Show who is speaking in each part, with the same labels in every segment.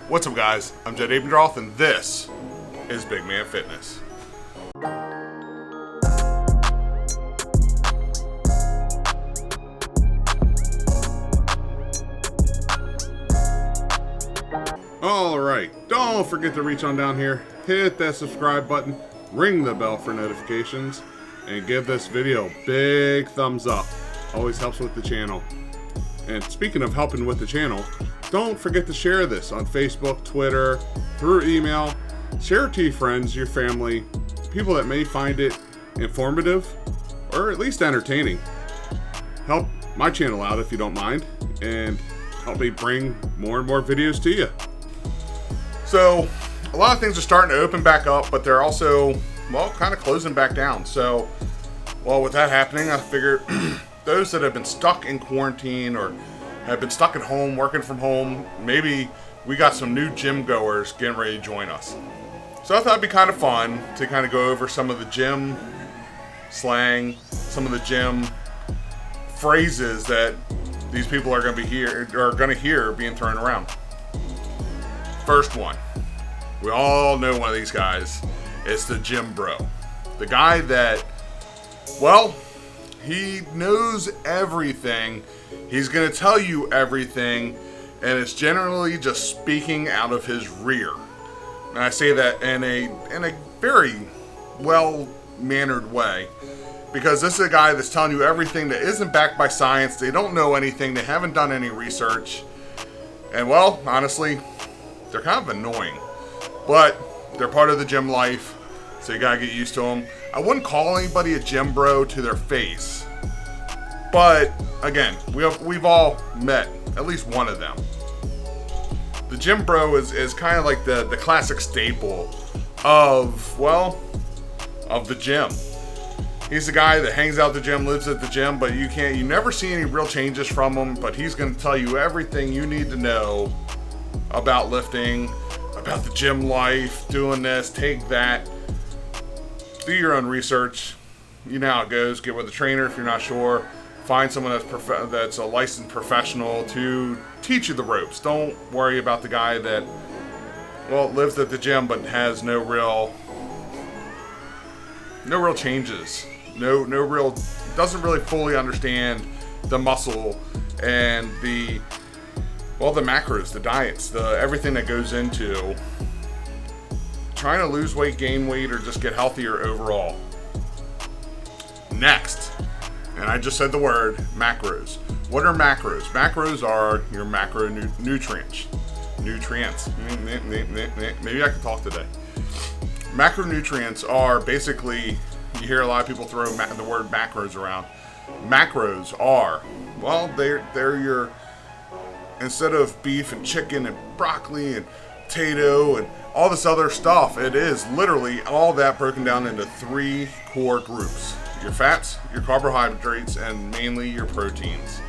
Speaker 1: What's up, guys? I'm Jed Abendroth, and this is Big Man Fitness. Alright, don't forget to reach on down here, hit that subscribe button, ring the bell for notifications, and give this video a big thumbs up. Always helps with the channel. And speaking of helping with the channel, don't forget to share this on Facebook, Twitter, through email. Share it to your friends, your family, people that may find it informative or at least entertaining. Help my channel out if you don't mind, and help me bring more and more videos to you. So, a lot of things are starting to open back up, but they're also, well, kind of closing back down. So, well, with that happening, I figured those that have been stuck in quarantine or have been stuck at home, working from home, maybe we got some new gym goers getting ready to join us. So I thought it'd be kind of fun to kind of go over some of the gym slang, some of the gym phrases that these people are going to hear being thrown around. First one, we all know one of these guys. It's the gym bro, the guy that, well, he knows everything. He's going to tell you everything, and it's generally just speaking out of his rear. And I say that in a very well-mannered way, because this is a guy that's telling you everything that isn't backed by science. They don't know anything. They haven't done any research. And, well, honestly, they're kind of annoying. But they're part of the gym life, so you got to get used to them. I wouldn't call anybody a gym bro to their face. But, again, we've all met at least one of them. The gym bro is kind of like the classic staple of the gym. He's the guy that hangs out at the gym, lives at the gym, but you never see any real changes from him, but he's going to tell you everything you need to know about lifting, about the gym life, doing this, take that. Do your own research. You know how it goes. Get with a trainer if you're not sure. Find someone that's a licensed professional to teach you the ropes. Don't worry about the guy that, well, lives at the gym but has no real changes. No real, doesn't really fully understand the muscle and the macros, the diets, everything that goes into trying to lose weight, gain weight, or just get healthier overall. Next, and I just said the word, macros. What are macros? Macros are your macronutrients. Maybe I can talk today. Macronutrients are basically, you hear a lot of people throw the word macros around. Macros are, well, they're your, instead of beef and chicken and broccoli and potato and all this other stuff, it is literally all that broken down into three core groups: your fats, your carbohydrates, and mainly your proteins.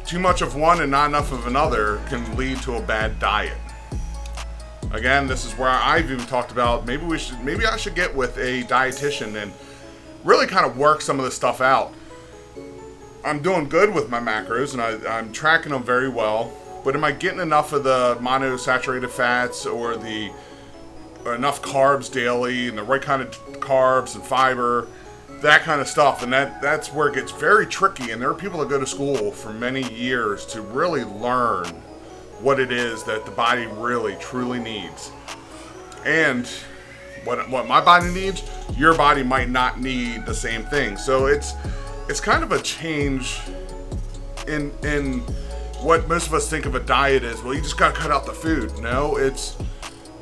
Speaker 1: Too much of one and not enough of another can lead to a bad diet. Again, this is where I've even talked about maybe I should get with a dietitian and really kind of work some of this stuff out. I'm doing good with my macros, and I'm tracking them very well. But am I getting enough of the monounsaturated fats or enough carbs daily and the right kind of carbs and fiber, that kind of stuff? And that's where it gets very tricky. And there are people that go to school for many years to really learn what it is that the body really truly needs. And what my body needs, your body might not need the same thing. So it's kind of a change in what most of us think of a diet is. Well, you just got to cut out the food. No, it's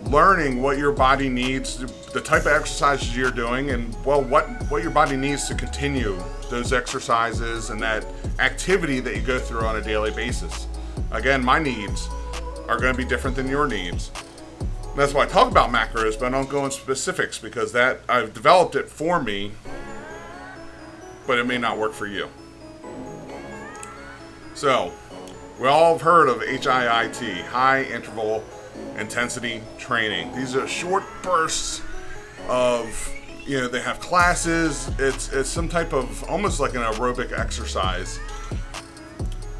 Speaker 1: learning what your body needs, the type of exercises you're doing, and, well, what your body needs to continue those exercises and that activity that you go through on a daily basis. Again, my needs are going to be different than your needs. That's why I talk about macros, but I don't go in specifics, because that I've developed it for me, but it may not work for you. So, we all have heard of HIIT, high interval intensity training. These are short bursts of, they have classes. It's some type of, almost like an aerobic exercise.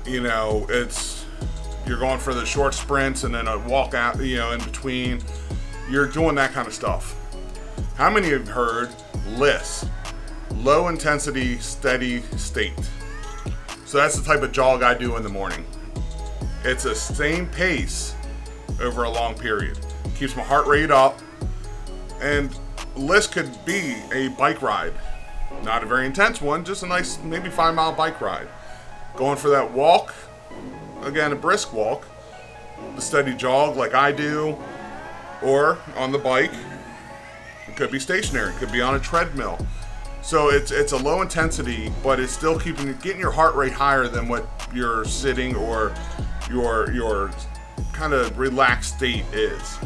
Speaker 1: It's You're going for the short sprints and then a walk out, you know, in between. You're doing that kind of stuff. How many have heard LISS? Low intensity, steady state. So that's the type of jog I do in the morning. It's the same pace over a long period. Keeps my heart rate up. And LISS could be a bike ride. Not a very intense one, just a nice maybe 5-mile bike ride. Going for that walk, again a brisk walk, the steady jog like I do, or on the bike. It could be stationary, it could be on a treadmill. So it's a low intensity, but it's still getting your heart rate higher than what your sitting or your kind of relaxed state is.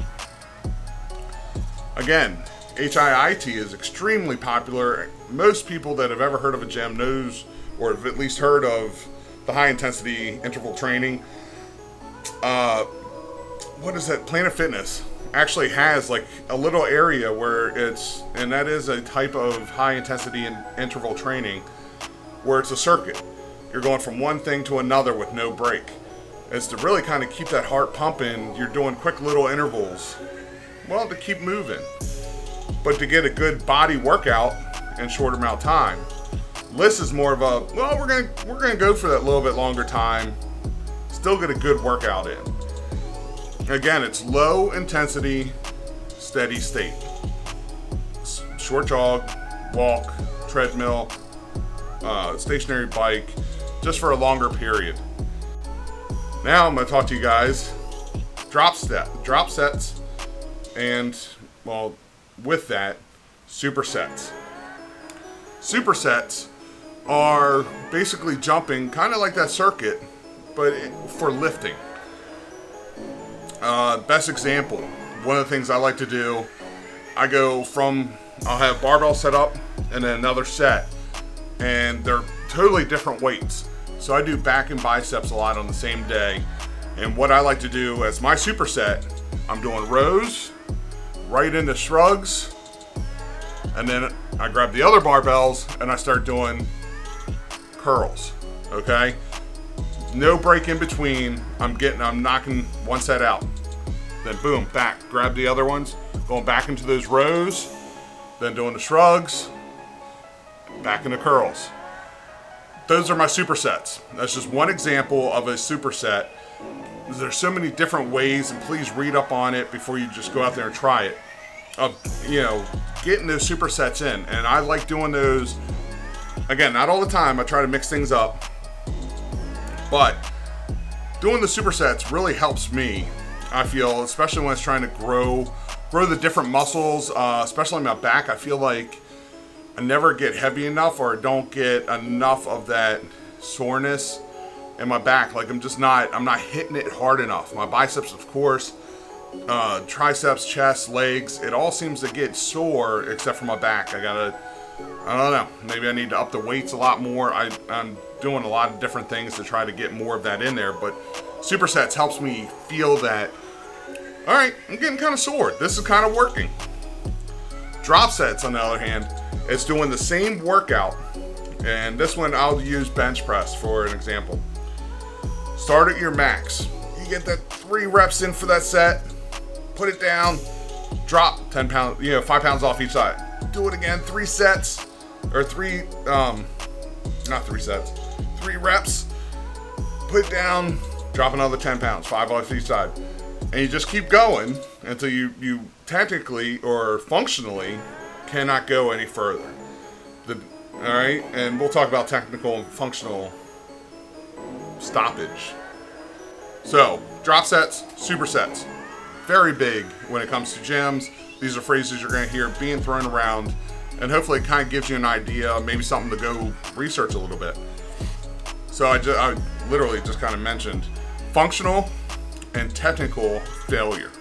Speaker 1: Again, HIIT is extremely popular. Most people that have ever heard of a gym knows, or have at least heard of, the high intensity interval training. What is that? Planet Fitness actually has like a little area where and that is a type of high intensity interval training where it's a circuit. You're going from one thing to another with no break. It's to really kind of keep that heart pumping. You're doing quick little intervals, well, to keep moving, but to get a good body workout in a short amount of time. LISS is more of a, well, we're gonna go for that little bit longer time, still get a good workout in. Again, it's low intensity, steady state. Short jog, walk, treadmill, stationary bike, just for a longer period. Now I'm going to talk to you guys drop sets, and, well, with that, supersets. Supersets are basically jumping, kind of like that circuit, but for lifting. Best example, one of the things I like to do, I'll have barbell set up and then another set, and they're totally different weights. So I do back and biceps a lot on the same day. And what I like to do as my superset, I'm doing rows, right into shrugs, and then I grab the other barbells and I start doing curls, okay? No break in between. I'm knocking one set out. Then boom, back, grab the other ones, going back into those rows, then doing the shrugs, back into curls. Those are my supersets. That's just one example of a superset. There's so many different ways, and please read up on it before you just go out there and try it. Getting those supersets in, and I like doing those. Again, not all the time. I try to mix things up, but doing the supersets really helps me. I feel, especially when it's trying to grow the different muscles, especially my back. I feel like I never get heavy enough, or don't get enough of that soreness in my back. Like I'm not hitting it hard enough. My biceps, of course, triceps, chest, legs, it all seems to get sore except for my back. I don't know, maybe I need to up the weights a lot more. I'm doing a lot of different things to try to get more of that in there, but supersets helps me feel that, all right, I'm getting kind of sore. This is kind of working. Drop sets, on the other hand, it's doing the same workout, and this one I'll use bench press for an example. Start at your max. You get that 3 reps in for that set, put it down, drop 10 pounds, 5 pounds off each side. Do it again, 3 sets, or 3 reps, put it down, drop another 10 pounds, 5 off each side. And you just keep going until you technically or functionally cannot go any further. All right, and we'll talk about technical and functional stoppage. So, drop sets, supersets, very big when it comes to gyms. These are phrases you're going to hear being thrown around, and hopefully it kind of gives you an idea, maybe something to go research a little bit. So I literally just kind of mentioned functional and technical failure.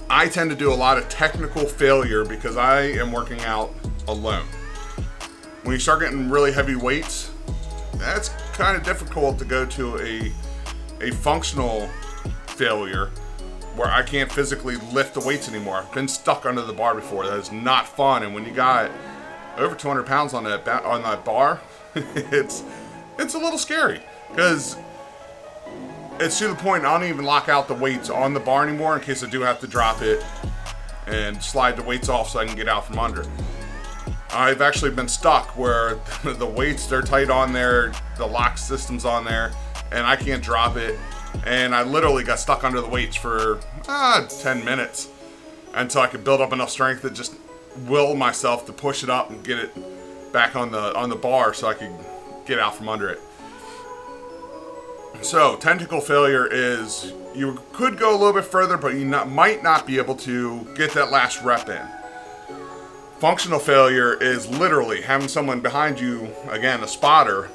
Speaker 1: I tend to do a lot of technical failure because I am working out alone. When you start getting really heavy weights, that's kind of difficult to go to a functional failure where I can't physically lift the weights anymore. I've been stuck under the bar before. That is not fun. And when you got over 200 pounds on that bar, it's a little scary because it's to the point I don't even lock out the weights on the bar anymore in case I do have to drop it and slide the weights off so I can get out from under. I've actually been stuck where the weights, they're tight on there, the lock system's on there, and I can't drop it. And I literally got stuck under the weights for 10 minutes until I could build up enough strength to just will myself to push it up and get it back on the bar so I could get out from under it. So, technical failure is you could go a little bit further, but you might not be able to get that last rep in. Functional failure is literally having someone behind you, again, a spotter,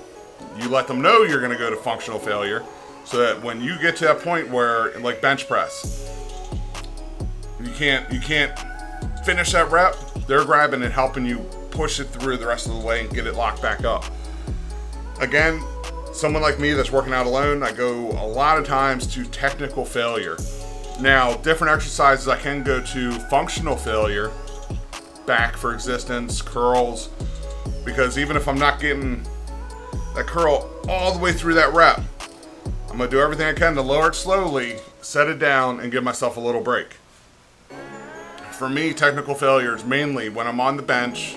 Speaker 1: you let them know you're going to go to functional failure so that when you get to that point where, like bench press, you can't finish that rep, they're grabbing and helping you push it through the rest of the way and get it locked back up. Again, someone like me that's working out alone, I go a lot of times to technical failure. Now, different exercises I can go to functional failure, back for existence, curls, because even if I'm not getting that curl all the way through that rep, I'm going to do everything I can to lower it slowly, set it down, and give myself a little break. For me, technical failure is mainly when I'm on the bench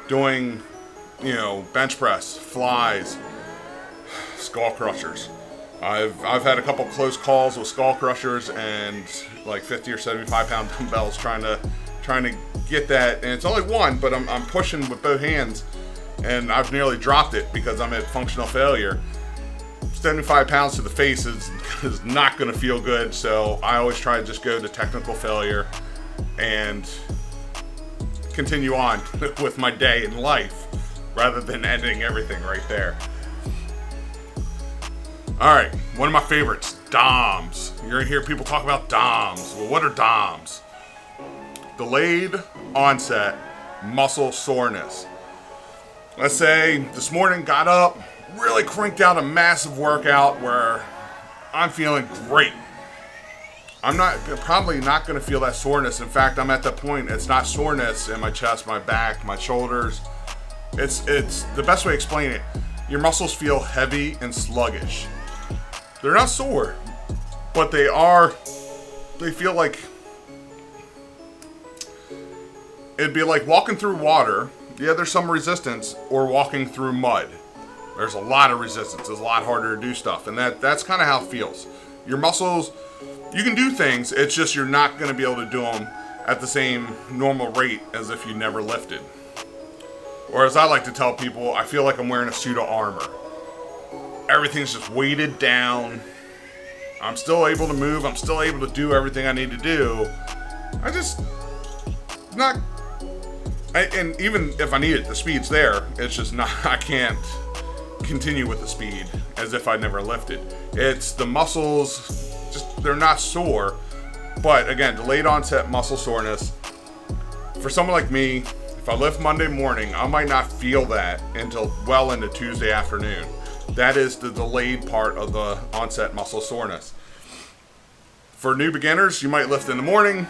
Speaker 1: doing, bench press, flies, skull crushers. I've had a couple close calls with skull crushers and like 50 or 75 pound dumbbells trying to get that, and it's only one, but I'm pushing with both hands, and I've nearly dropped it because I'm at functional failure. 75 pounds to the face is not going to feel good, so I always try to just go to technical failure and continue on with my day in life rather than ending everything right there. Alright, one of my favorites, DOMs. You're going to hear people talk about DOMs. Well, what are DOMs? Delayed onset muscle soreness. Let's say this morning got up, really cranked out a massive workout where I'm feeling great. I'm probably not going to feel that soreness. In fact, I'm at that point, it's not soreness in my chest, my back, my shoulders. It's the best way to explain it. Your muscles feel heavy and sluggish. They're not sore, but they feel like, it'd be like walking through water. Yeah, there's some resistance, or walking through mud. There's a lot of resistance. It's a lot harder to do stuff, and that's kind of how it feels. Your muscles, you can do things, it's just you're not going to be able to do them at the same normal rate as if you never lifted. Or as I like to tell people, I feel like I'm wearing a suit of armor. Everything's just weighted down. I'm still able to move. I'm still able to do everything I need to do. And even if I need it, the speed's there. It's just not, I can't continue with the speed as if I never lifted. It's the muscles, just they're not sore. But again, delayed onset muscle soreness. For someone like me, if I lift Monday morning, I might not feel that until well into Tuesday afternoon. That is the delayed part of the onset muscle soreness. For new beginners, you might lift in the morning,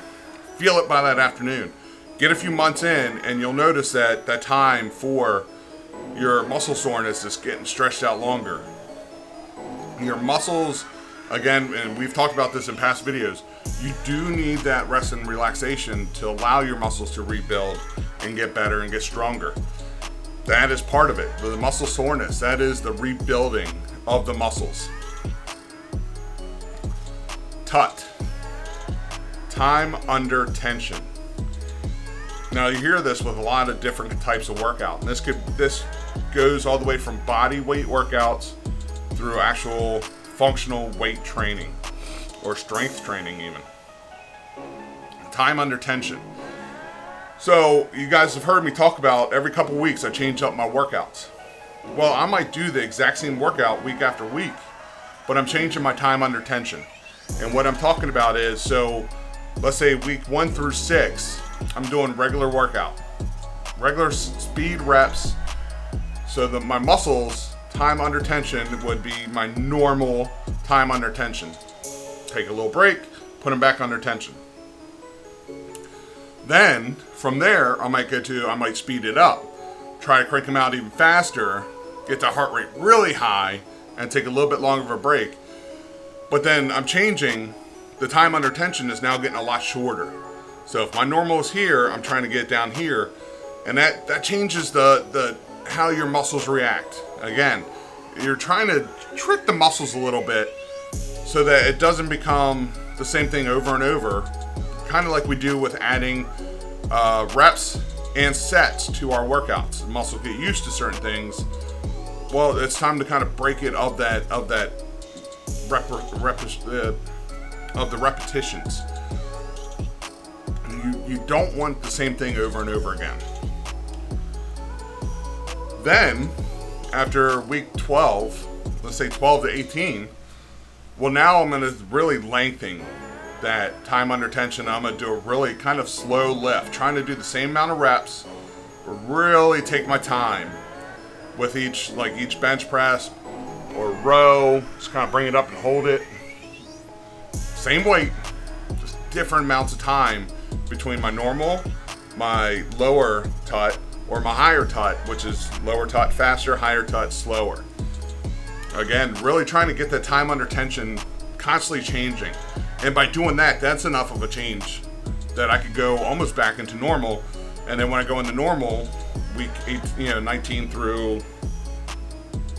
Speaker 1: feel it by that afternoon. Get a few months in, and you'll notice that that time for your muscle soreness is getting stretched out longer. Your muscles, again, and we've talked about this in past videos, you do need that rest and relaxation to allow your muscles to rebuild and get better and get stronger. That is part of it. The muscle soreness, that is the rebuilding of the muscles. TUT, time under tension. Now you hear this with a lot of different types of workout. And this goes all the way from body weight workouts through actual functional weight training or strength training even. Time under tension. So you guys have heard me talk about every couple weeks I change up my workouts. Well, I might do the exact same workout week after week, but I'm changing my time under tension. And what I'm talking about is, so let's say week 1 through 6, I'm doing regular workout, regular speed reps, so that my muscles, time under tension would be my normal time under tension. Take a little break, put them back under tension. Then, from there, I might speed it up, try to crank them out even faster, get the heart rate really high, and take a little bit longer of a break. But then I'm changing, the time under tension is now getting a lot shorter. So if my normal is here, I'm trying to get it down here, and that changes the how your muscles react. Again, you're trying to trick the muscles a little bit so that it doesn't become the same thing over and over, kind of like we do with adding reps and sets to our workouts. Muscles get used to certain things. Well, it's time to kind of break it of the repetitions. You don't want the same thing over and over again. Then, after week 12, let's say 12 to 18, well, now I'm going to really lengthen that time under tension. I'm going to do a really kind of slow lift, trying to do the same amount of reps, really take my time with each bench press or row, just kind of bring it up and hold it. Same weight, just different amounts of time between my normal, my lower tut, or my higher tut, which is lower tut faster, higher tut slower. Again, really trying to get the time under tension constantly changing. And by doing that, that's enough of a change that I could go almost back into normal. And then when I go into normal, week 19 through,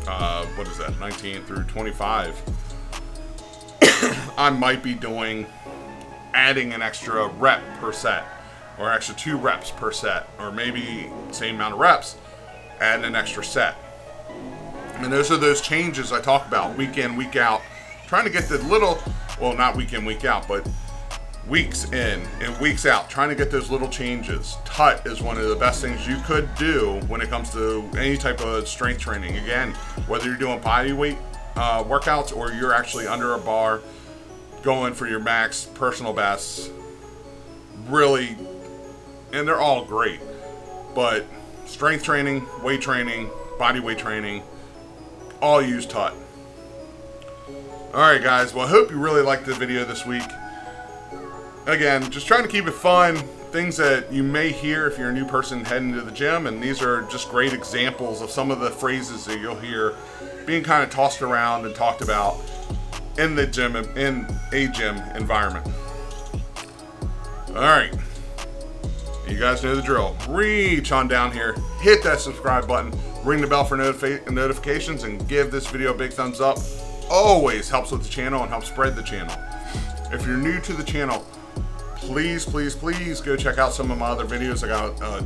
Speaker 1: 19 through 25, I might be adding an extra rep per set, or extra 2 reps per set, or maybe same amount of reps, add an extra set. And those are those changes I talk about week in, week out, trying to get the little, well, not week in, week out, but weeks in and weeks out, trying to get those little changes. Tut is one of the best things you could do when it comes to any type of strength training. Again, whether you're doing body weight workouts or you're actually under a bar going for your max personal bests, really, and they're all great, but strength training, weight training, body weight training, all use tut. Alright guys, well I hope you really liked the video this week. Again, just trying to keep it fun, things that you may hear if you're a new person heading to the gym, and these are just great examples of some of the phrases that you'll hear being kind of tossed around and talked about in the gym, in a gym environment. Alright, you guys know the drill. Reach on down here, hit that subscribe button, ring the bell for notifications, and give this video a big thumbs up. Always helps with the channel and helps spread the channel. If you're new to the channel, please go check out some of my other videos. I got a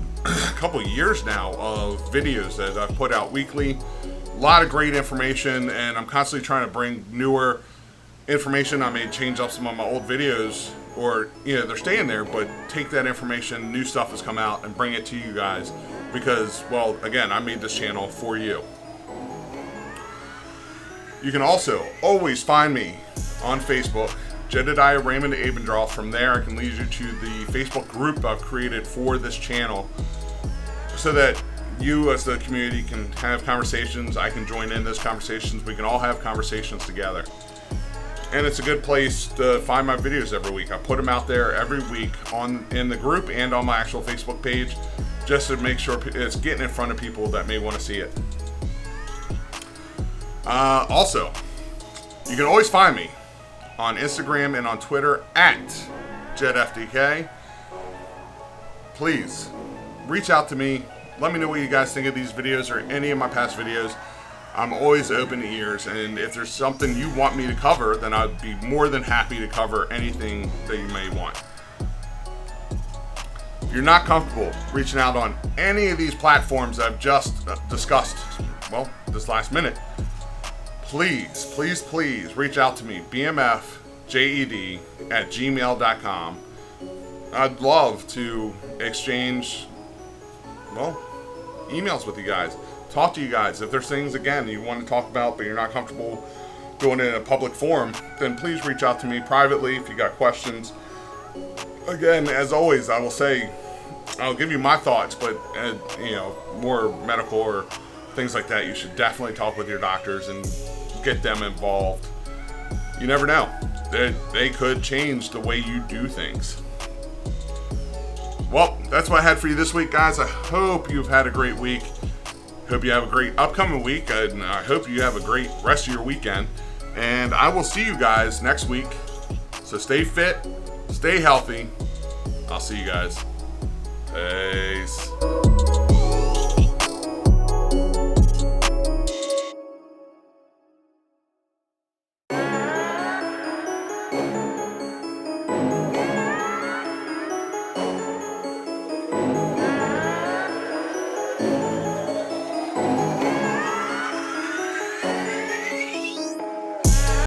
Speaker 1: couple years now of videos that I've put out weekly. A lot of great information, and I'm constantly trying to bring newer information. I may change up some of my old videos, or they're staying there, but take that information, new stuff has come out, and bring it to you guys because, well, again, I made this channel for you. You can also always find me on Facebook, Jedediah Raymond Abendroth. From there, I can lead you to the Facebook group I've created for this channel so that you as the community can have conversations. I can join in those conversations. We can all have conversations together. And it's a good place to find my videos every week. I put them out there every week in the group and on my actual Facebook page, just to make sure it's getting in front of people that may want to see it. Also, you can always find me on Instagram and on Twitter at JedFDK. Please reach out to me. Let me know what you guys think of these videos or any of my past videos. I'm always open to ears, and if there's something you want me to cover, then I'd be more than happy to cover anything that you may want. If you're not comfortable reaching out on any of these platforms I've just discussed, well, this last minute, please reach out to me, bmfjed@gmail.com. I'd love to exchange, well, emails with you guys. Talk to you guys. If there's things, again, you want to talk about but you're not comfortable doing it in a public forum, then please reach out to me privately if you got questions. Again, as always, I will say, I'll give you my thoughts, but more medical or things like that, you should definitely talk with your doctors and get them involved. You never know. They could change the way you do things. Well, that's what I had for you this week, guys. I hope you've had a great week. Hope you have a great upcoming week, and I hope you have a great rest of your weekend.
Speaker 2: And I will see you guys next week. So stay fit, stay healthy. I'll see you guys. Peace.